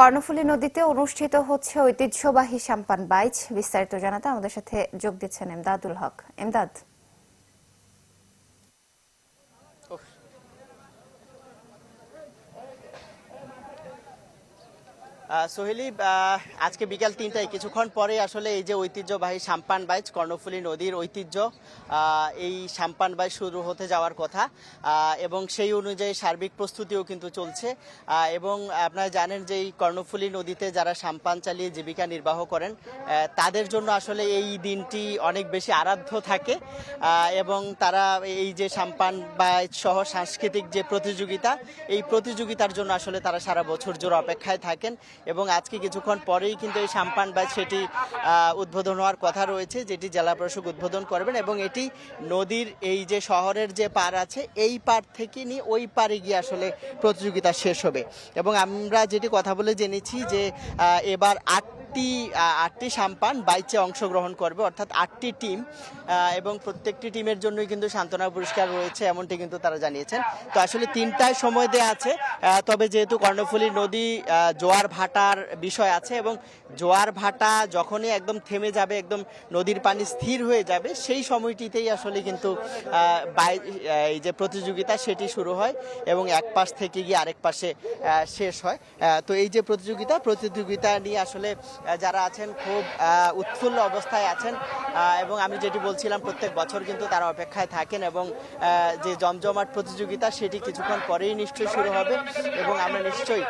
কর্ণফুলী নদীতে অনুষ্ঠিত হচ্ছে ঐতিহ্যবাহী সাম্পান বাইচ। বিস্তারিত জানাতে আমাদের সাথে যোগ দিচ্ছেন এমদাদুল হক। এমদাদ, সোহেলি, আজকে বিকাল ৩টায় কিছুক্ষণ পরে আসলে এই যে ঐতিহ্যবাহী সাম্পান বাইচ, কর্ণফুলী নদীর ঐতিহ্য, এই সাম্পান বাইচ শুরু হতে যাওয়ার কথা এবং সেই অনুযায়ী সার্বিক প্রস্তুতিও কিন্তু চলছে। এবং আপনারা জানেন যে এই কর্ণফুলী নদীতে যারা সাম্পান চালিয়ে জীবিকা নির্বাহ করেন তাদের জন্য আসলে এই দিনটি অনেক বেশি আরাধ্য থাকে এবং তারা এই যে সাম্পান বাইচ সহ সাংস্কৃতিক যে প্রতিযোগিতা, এই প্রতিযোগিতার জন্য আসলে তারা সারা বছর জোর অপেক্ষায় থাকেন। এবং আজকে কিছুক্ষণ পরেই কিন্তু এই সাম্পান বাইচ সেটি উদ্বোধন হওয়ার কথা রয়েছে, যেটি জেলা প্রশাসক উদ্বোধন করবেন এবং এটি নদীর এই যে শহরের যে পার আছে এই পার থেকে নিয়ে ওই পারে গিয়ে আসলে প্রতিযোগিতা শেষ হবে। এবং আমরা যেটি কথা বলে জেনেছি যে এবার আটটি সাম্পান বাইচে অংশগ্রহণ করবে, অর্থাৎ 8টি টিম, এবং প্রত্যেকটি টিমের জন্যই কিন্তু সান্ত্বনা পুরস্কার রয়েছে, এমনটি কিন্তু তারা জানিয়েছেন। তো আসলে 3টায় সময় দেওয়া আছে, তবে যেহেতু কর্ণফুলী নদী জোয়ার ভাটার বিষয় আছে এবং জোয়ার ভাটা যখনই একদম থেমে যাবে, একদম নদীর পানি স্থির হয়ে যাবে, সেই সময়টিতেই আসলে কিন্তু এই যে প্রতিযোগিতা সেটি শুরু হয় এবং এক পাশ থেকে গিয়ে আরেক পাশে শেষ হয়। তো এই যে প্রতিযোগিতা নিয়ে আসলে যারা আছেন খুব উৎফুল্ল অবস্থায় আছেন এবং আমি যেটি বলছিলাম প্রত্যেক বছর কিন্তু তারা অপেক্ষায় থাকেন এবং যে জমজমাট প্রতিযোগিতা সেটি কিছুক্ষণ পরেই নিশ্চয়ই শুরু হবে এবং আমরা নিশ্চয়ই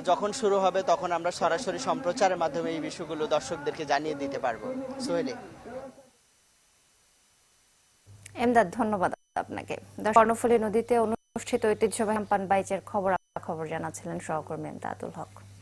যখন শুরু হবে তখন আমরা সরাসরি সম্প্রচারের মাধ্যমে এই বিষয়গুলো দর্শকদেরকে জানিয়ে দিতে পারবো। সোহেলি। এমদাদ, ধন্যবাদ আপনাকে। কর্ণফুলী নদীতে অনুষ্ঠিত ঐতিহ্যবাহী সাম্পান বাইচের খবর জানাচ্ছিলেন সহকর্মী এমদাদুল হক।